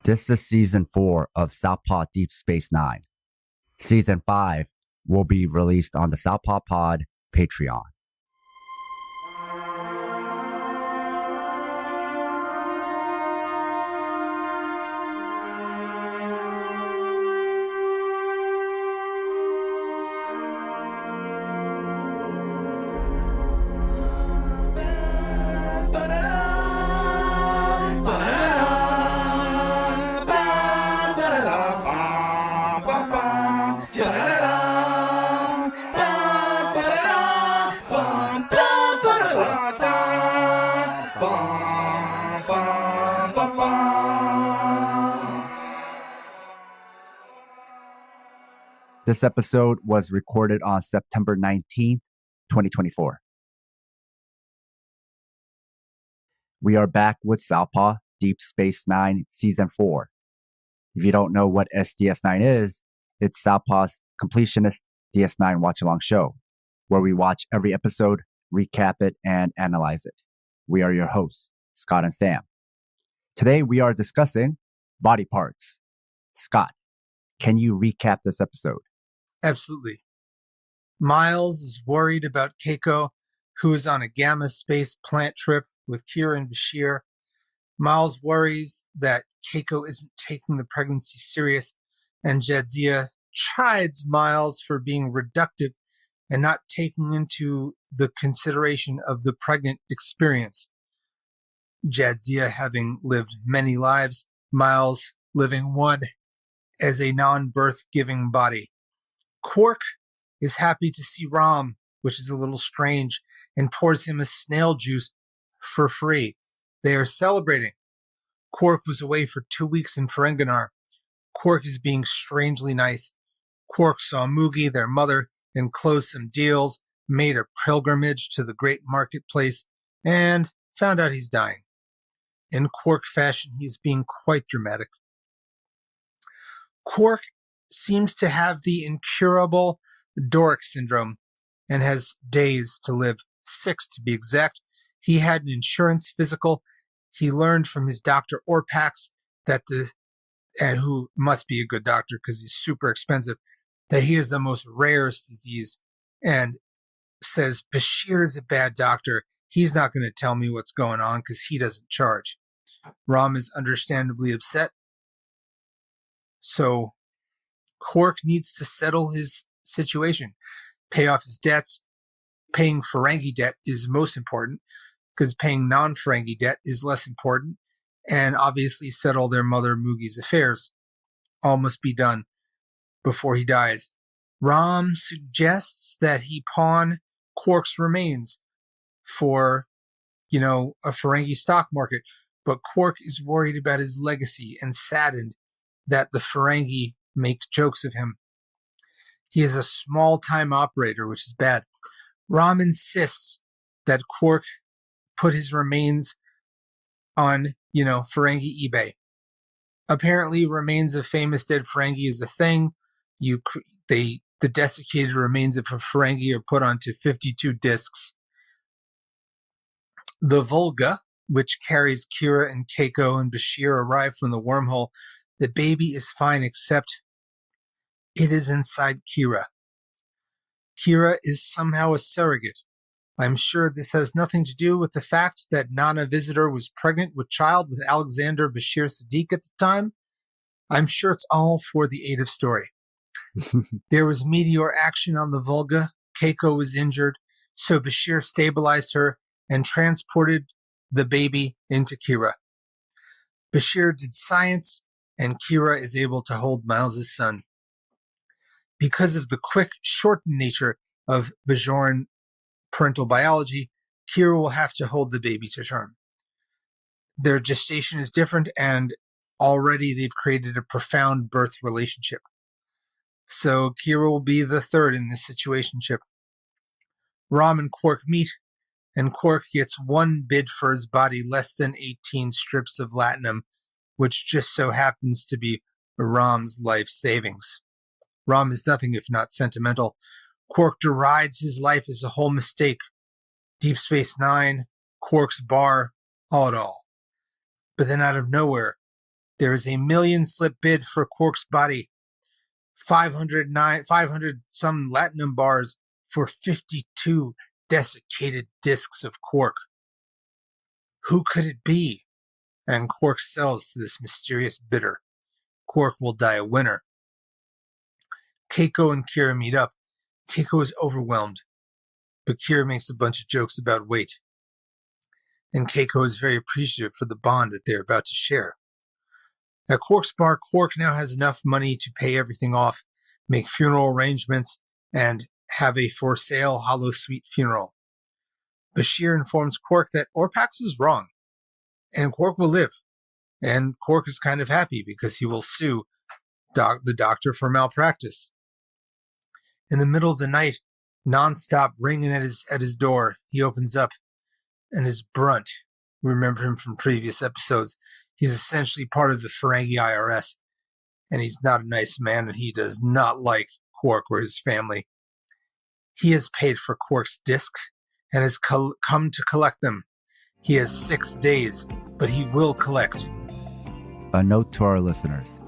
This is Season 4 of Southpaw Deep Space Nine. Season 5 will be released on the Southpaw Pod Patreon. This episode was recorded on September 19th, 2024. We are back with Southpaw Deep Space Nine Season 4. If you don't know what SDS9 is, it's Southpaw's completionist DS9 watch-along show, where we watch every episode, recap it, and analyze it. We are your hosts, Scott and Sam. Today we are discussing body parts. Scott, can you recap this episode? Absolutely. Miles is worried about Keiko, who is on a gamma space plant trip with Kira and Bashir. Miles worries that Keiko isn't taking the pregnancy serious, and Jadzia chides Miles for being reductive and not taking into the consideration of the pregnant experience. Jadzia having lived many lives, Miles living one as a non-birth giving body. Quark is happy to see Rom, which is a little strange, and pours him a snail juice for free. They are celebrating. Quark was away for 2 weeks in Ferenginar. Quark is being strangely nice. Quark saw Moogie, their mother, and closed some deals, made a pilgrimage to the great marketplace, and found out he's dying. In Quark fashion, he's being quite dramatic. Quark seems to have the incurable Doric syndrome and has days to live, 6 to be exact. He had an insurance physical. He learned from his doctor Orpax and who must be a good doctor because he's super expensive, that he is the most rarest disease, and says Bashir is a bad doctor. He's not going to tell me what's going on because he doesn't charge. Rom is understandably upset. So Quark needs to settle his situation, pay off his debts. Paying Ferengi debt is most important because paying non-Ferengi debt is less important, and obviously settle their mother Moogie's affairs. All must be done before he dies. Rom suggests that he pawn Quark's remains for, a Ferengi stock market, but Quark is worried about his legacy and saddened that the Ferengi make jokes of him. He is a small-time operator, which is bad. Rom insists that Quark put his remains on, Ferengi eBay. Apparently, remains of famous dead Ferengi is a thing. The desiccated remains of a Ferengi are put onto 52 discs. The Volga, which carries Kira and Keiko and Bashir, arrive from the wormhole. The baby is fine, except it is inside Kira. Kira is somehow a surrogate. I'm sure this has nothing to do with the fact that Nana Visitor was pregnant with child with Alexander Bashir Sadiq at the time. I'm sure it's all for the aid of story. There was meteor action on the Volga. Keiko was injured, so Bashir stabilized her and transported the baby into Kira. Bashir did science, and Kira is able to hold Miles' son. Because of the quick, shortened nature of Bajoran parental biology, Kira will have to hold the baby to term. Their gestation is different, and already they've created a profound birth relationship. So Kira will be the third in this situationship. Rom and Quark meet, and Quark gets one bid for his body, less than 18 strips of latinum, which just so happens to be Rom's life savings. Rom is nothing if not sentimental. Quark derides his life as a whole mistake. Deep Space Nine, Quark's bar, all in all. But then out of nowhere, There is a 1,000,000 slip bid for Quark's body. 500 some latinum bars for 52 desiccated discs of Quark. Who could it be? And Quark sells to this mysterious bidder. Quark will die a winner. Keiko and Kira meet up. Keiko is overwhelmed, but Kira makes a bunch of jokes about weight. And Keiko is very appreciative for the bond that they're about to share. At Quark's bar, Quark now has enough money to pay everything off, make funeral arrangements, and have a for sale holosuite funeral. Bashir informs Quark that Orpax is wrong, and Quark will live. And Quark is kind of happy because he will sue the doctor for malpractice. In the middle of the night, nonstop ringing at his door, he opens up, and is Brunt. We remember him from previous episodes. He's essentially part of the Ferengi IRS, and he's not a nice man, and he does not like Quark or his family. He has paid for Quark's disc and has come to collect them. He has 6 days, but he will collect. A note to our listeners.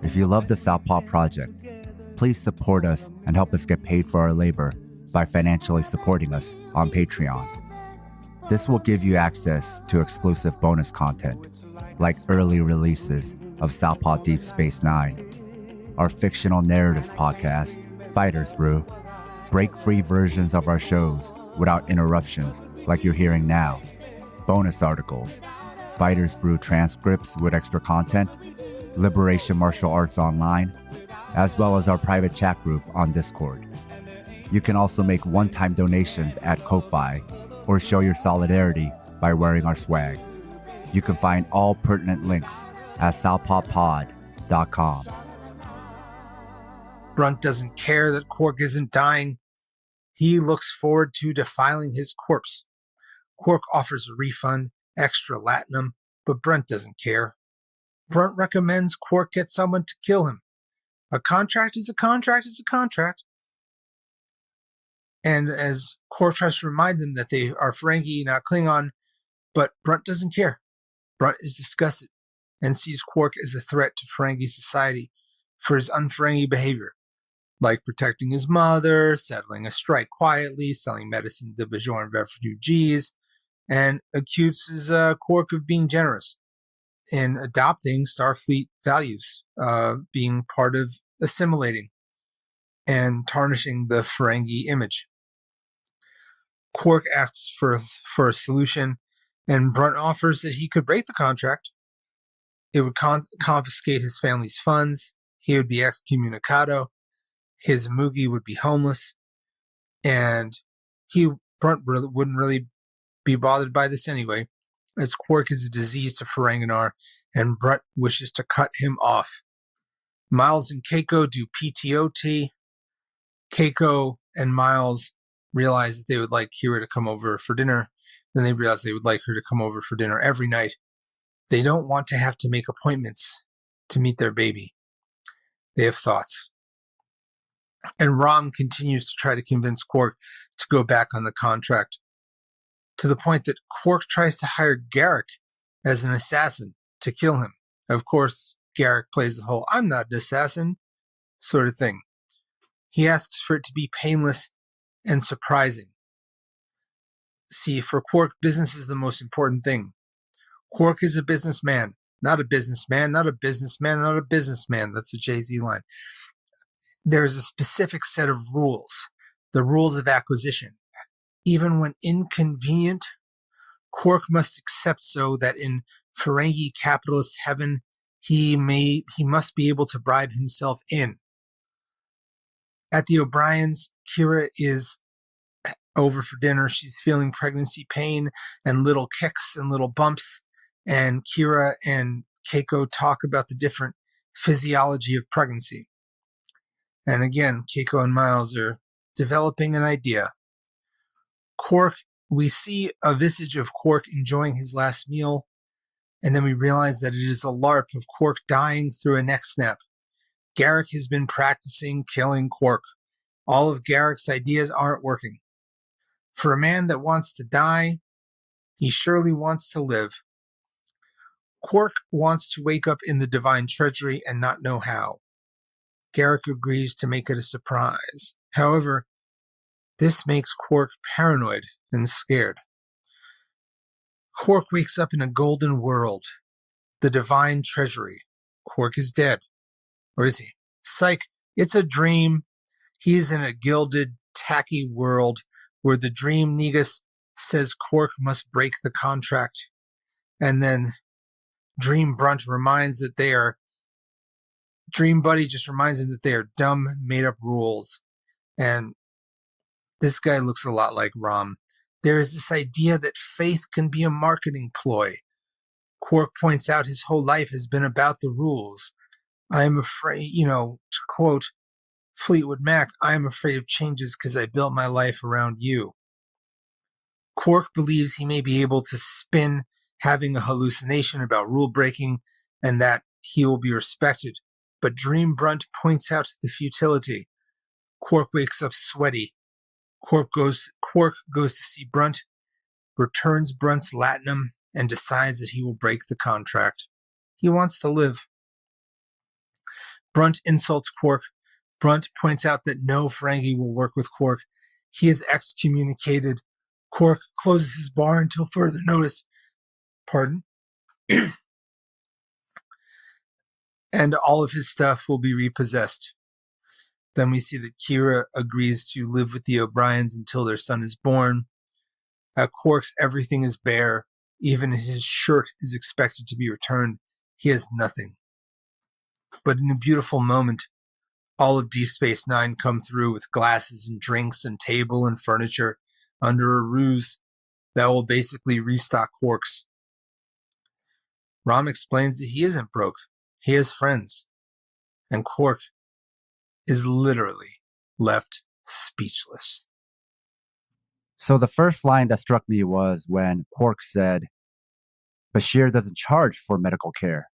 If you love the Southpaw Project, please support us and help us get paid for our labor by financially supporting us on Patreon. This will give you access to exclusive bonus content, like early releases of Southpaw Deep Space Nine, our fictional narrative podcast, Fighters Brew, break-free versions of our shows without interruptions like you're hearing now, bonus articles, Fighters Brew transcripts with extra content, Liberation Martial Arts Online, as well as our private chat group on Discord. You can also make one-time donations at Ko-Fi or show your solidarity by wearing our swag. You can find all pertinent links at southpawpod.com. Brunt doesn't care that Quark isn't dying. He looks forward to defiling his corpse. Quark offers a refund, extra latinum, but Brunt doesn't care. Brunt recommends Quark get someone to kill him. A contract is a contract is a contract. And as Quark tries to remind them that they are Ferengi, not Klingon, but Brunt doesn't care. Brunt is disgusted and sees Quark as a threat to Ferengi society for his un-Ferengi behavior, like protecting his mother, settling a strike quietly, selling medicine to Bajoran refugees, and accuses Quark of being generous in adopting Starfleet values, being part of assimilating and tarnishing the Ferengi image. Quark asks for a solution, and Brunt offers that he could break the contract. It would confiscate his family's funds. He would be excommunicado. His Moogie would be homeless. And Brunt wouldn't really be bothered by this anyway, as Quark is a disease to Ferenginar, and Brunt wishes to cut him off. Miles and Keiko do PTOT. Keiko and Miles realize that they would like Kira to come over for dinner. Then they realize they would like her to come over for dinner every night. They don't want to have to make appointments to meet their baby. They have thoughts. And Rom continues to try to convince Quark to go back on the contract, to the point that Quark tries to hire Garrick as an assassin to kill him. Of course, Garrick plays the whole "I'm not an assassin" sort of thing. He asks for it to be painless and surprising. See, for Quark, business is the most important thing. Quark is a businessman, not a businessman, not a businessman, not a businessman. That's a Jay-Z line. There's a specific set of rules, the rules of acquisition. Even when inconvenient, Quark must accept so that in Ferengi capitalist heaven, he must be able to bribe himself in. At the O'Briens, Kira is over for dinner. She's feeling pregnancy pain and little kicks and little bumps. And Kira and Keiko talk about the different physiology of pregnancy. And again, Keiko and Miles are developing an idea. Quark, we see a visage of Quark enjoying his last meal, and then we realize that it is a LARP of Quark dying through a neck snap. Garrick has been practicing killing Quark. All of Garrick's ideas aren't working. For a man that wants to die, he surely wants to live. Quark wants to wake up in the divine treasury and not know how. Garrick agrees to make it a surprise. However, this makes Quark paranoid and scared. Quark wakes up in a golden world, the divine treasury. Quark is dead. Or is he? Psych, it's a dream. He is in a gilded, tacky world where the dream Negus says Quark must break the contract. And then Dream Buddy just reminds him that they are dumb, made-up rules. And this guy looks a lot like Rom. There is this idea that faith can be a marketing ploy. Quark points out his whole life has been about the rules. I am afraid, to quote Fleetwood Mac, I am afraid of changes because I built my life around you. Quark believes he may be able to spin having a hallucination about rule breaking and that he will be respected. But Dream Brunt points out the futility. Quark wakes up sweaty. Quark goes to see Brunt, returns Brunt's latinum, and decides that he will break the contract. He wants to live. Brunt insults Quark. Brunt points out that no Ferengi will work with Quark. He is excommunicated. Quark closes his bar until further notice. Pardon? And all of his stuff will be repossessed. Then we see that Kira agrees to live with the O'Briens until their son is born. At Quark's everything is bare. Even his shirt is expected to be returned. He has nothing. But in a beautiful moment, all of Deep Space Nine come through with glasses and drinks and table and furniture under a ruse that will basically restock Quark's. Rom explains that he isn't broke. He has friends. And Quark is literally left speechless. So the first line that struck me was when Quark said, Bashir doesn't charge for medical care.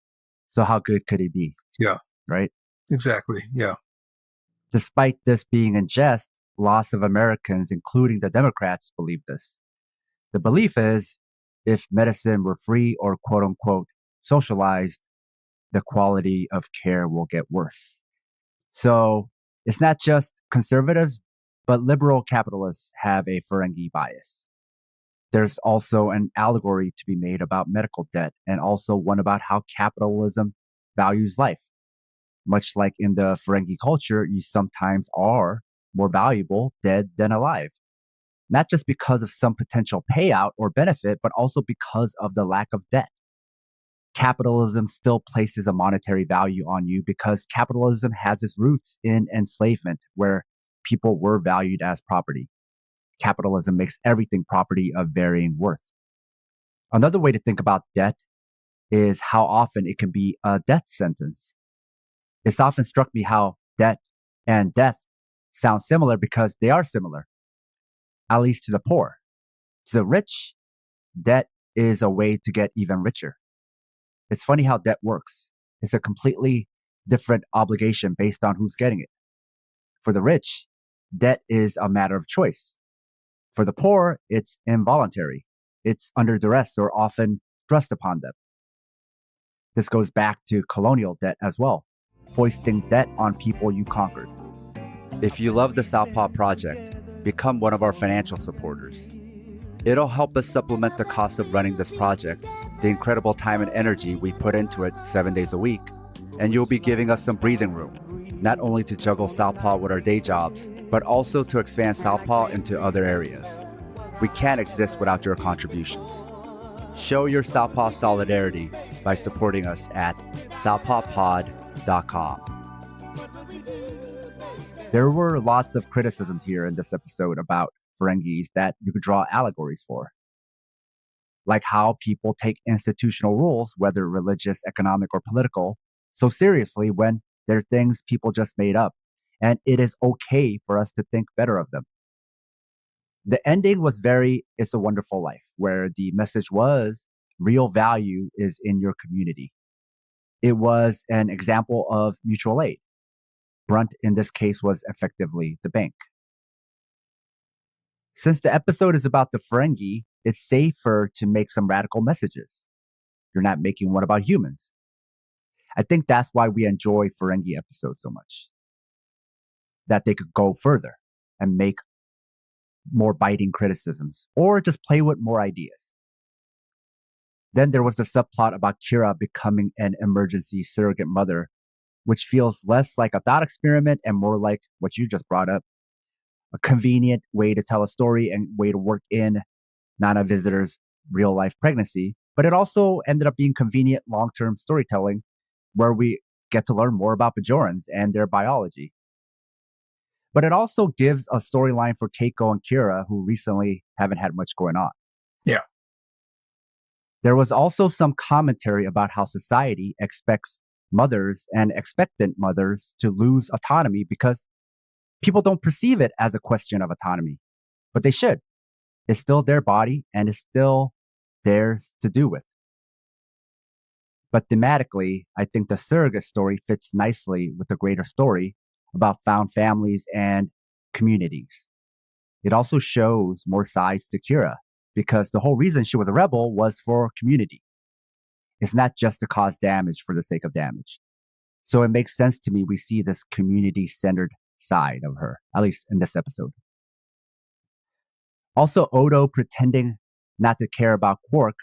So how good could he be? Yeah. Right? Exactly. Yeah. Despite this being in jest, lots of Americans, including the Democrats, believe this. The belief is if medicine were free or quote unquote socialized, the quality of care will get worse. So it's not just conservatives, but liberal capitalists have a Ferengi bias. There's also an allegory to be made about medical debt and also one about how capitalism values life. Much like in the Ferengi culture, you sometimes are more valuable dead than alive. Not just because of some potential payout or benefit, but also because of the lack of debt. Capitalism still places a monetary value on you because capitalism has its roots in enslavement, where people were valued as property. Capitalism makes everything property of varying worth. Another way to think about debt is how often it can be a death sentence. It's often struck me how debt and death sound similar because they are similar, at least to the poor. To the rich, debt is a way to get even richer. It's funny how debt works. It's a completely different obligation based on who's getting it. For the rich, debt is a matter of choice. For the poor, it's involuntary. It's under duress or often thrust upon them. This goes back to colonial debt as well, foisting debt on people you conquered. If you love the Southpaw Project, become one of our financial supporters. It'll help us supplement the cost of running this project, the incredible time and energy we put into it 7 days a week, and you'll be giving us some breathing room, not only to juggle Southpaw with our day jobs, but also to expand Southpaw into other areas. We can't exist without your contributions. Show your Southpaw solidarity by supporting us at southpawpod.com. There were lots of criticisms here in this episode about Ferengis that you could draw allegories for. Like how people take institutional rules, whether religious, economic, or political, so seriously when they're things people just made up, and it is okay for us to think better of them. The ending was very It's a Wonderful Life, where the message was real value is in your community. It was an example of mutual aid. Brunt, in this case, was effectively the bank. Since the episode is about the Ferengi, it's safer to make some radical messages. you're not making one about humans. I think that's why we enjoy Ferengi episodes so much, that they could go further and make more biting criticisms or just play with more ideas. Then there was the subplot about Kira becoming an emergency surrogate mother, which feels less like a thought experiment and more like what you just brought up, a convenient way to tell a story and way to work in Nana Visitor's real life pregnancy. But it also ended up being convenient long-term storytelling where we get to learn more about Bajorans and their biology. But it also gives a storyline for Keiko and Kira, who recently haven't had much going on. Yeah. There was also some commentary about how society expects mothers and expectant mothers to lose autonomy because people don't perceive it as a question of autonomy, but they should. It's still their body and it's still theirs to do with. But thematically, I think the surrogate story fits nicely with the greater story about found families and communities. It also shows more sides to Kira because the whole reason she was a rebel was for community. It's not just to cause damage for the sake of damage. So it makes sense to me we see this community-centered side of her, at least in this episode. Also, Odo pretending not to care about Quark,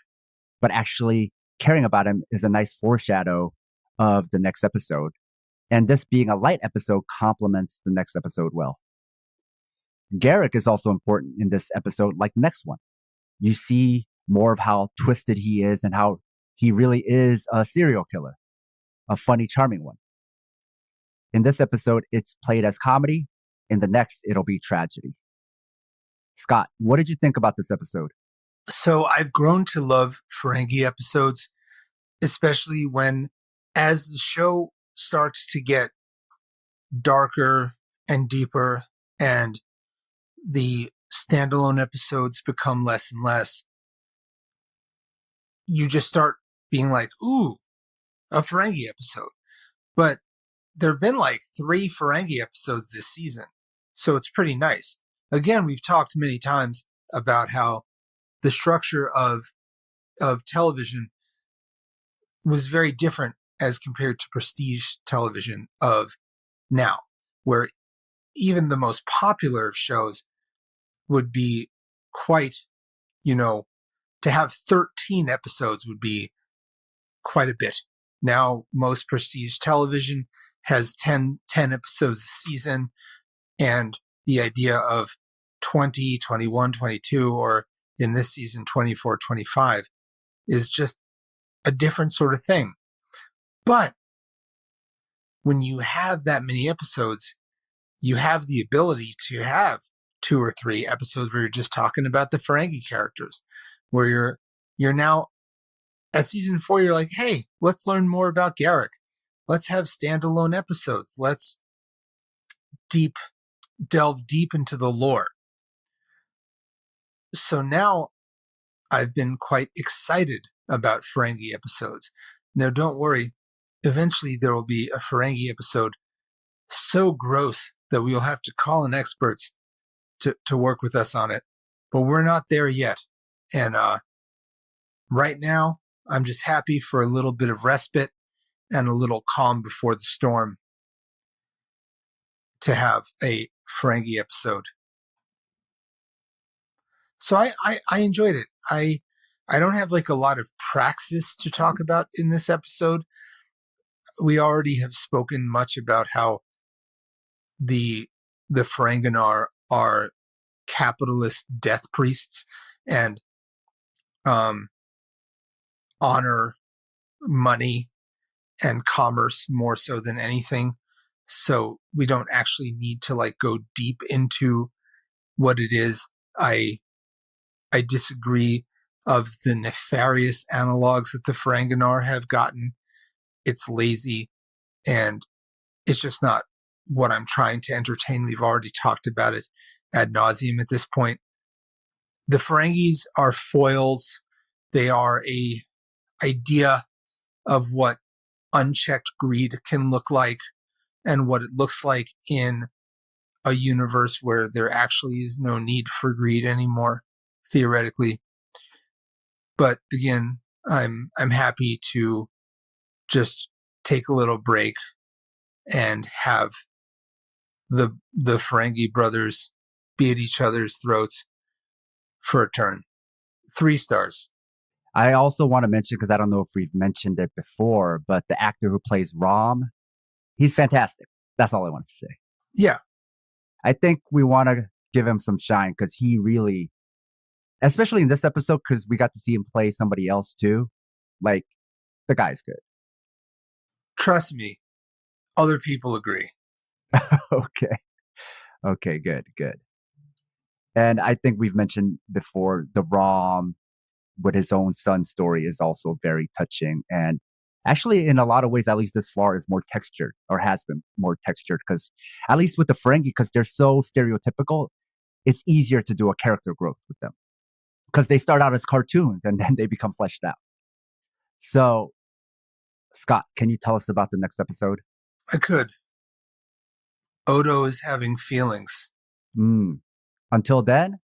but actually caring about him is a nice foreshadow of the next episode. And this being a light episode complements the next episode well. Garrick is also important in this episode, like the next one. You see more of how twisted he is and how he really is a serial killer, a funny, charming one. In this episode, it's played as comedy. In the next, it'll be tragedy. Scott, what did you think about this episode? So I've grown to love Ferengi episodes, especially when, as the show starts to get darker and deeper and the standalone episodes become less and less, you just start being like, ooh, a Ferengi episode. But there have been like 3 Ferengi episodes this season, so it's pretty nice. Again, we've talked many times about how the structure of television was very different as compared to prestige television of now, where even the most popular of shows would be quite, to have 13 episodes would be quite a bit. Now, most prestige television has 10 episodes a season, and the idea of 20, 21, 22, or in this season, 24, 25 is just a different sort of thing. But when you have that many episodes, you have the ability to have 2 or 3 episodes where you're just talking about the Ferengi characters, where you're now at season 4, you're like, hey, let's learn more about Garrick. Let's have standalone episodes. Let's delve deep into the lore. So now I've been quite excited about Ferengi episodes. Now, don't worry. Eventually, there will be a Ferengi episode so gross that we will have to call in experts to work with us on it. But we're not there yet. And right now, I'm just happy for a little bit of respite and a little calm before the storm to have a Ferengi episode. So I enjoyed it. I don't have like a lot of praxis to talk about in this episode. We already have spoken much about how the Ferenginar are capitalist death priests and honor money and commerce more so than anything. So we don't actually need to like go deep into what it is. I disagree of the nefarious analogs that the Ferenginar have gotten. It's lazy and it's just not what I'm trying to entertain. We've already talked about it ad nauseum at this point. The Ferengis are foils. They are a idea of what unchecked greed can look like and what it looks like in a universe where there actually is no need for greed anymore, theoretically. But again, I'm happy to just take a little break and have the Ferengi brothers be at each other's throats for a turn. 3 stars. I also want to mention, because I don't know if we've mentioned it before, but the actor who plays Rom, he's fantastic. That's all I want to say. Yeah. I think we want to give him some shine because he really, especially in this episode, because we got to see him play somebody else too. Like, the guy's good. Trust me, other people agree. Okay. Okay, good, good. And I think we've mentioned before the Rom with his own son story is also very touching. And actually, in a lot of ways, at least this far, is more textured or has been more textured because, at least with the Ferengi, because they're so stereotypical, it's easier to do a character growth with them because they start out as cartoons and then they become fleshed out. So, Scott, can you tell us about the next episode? I could. Odo is having feelings. Until then,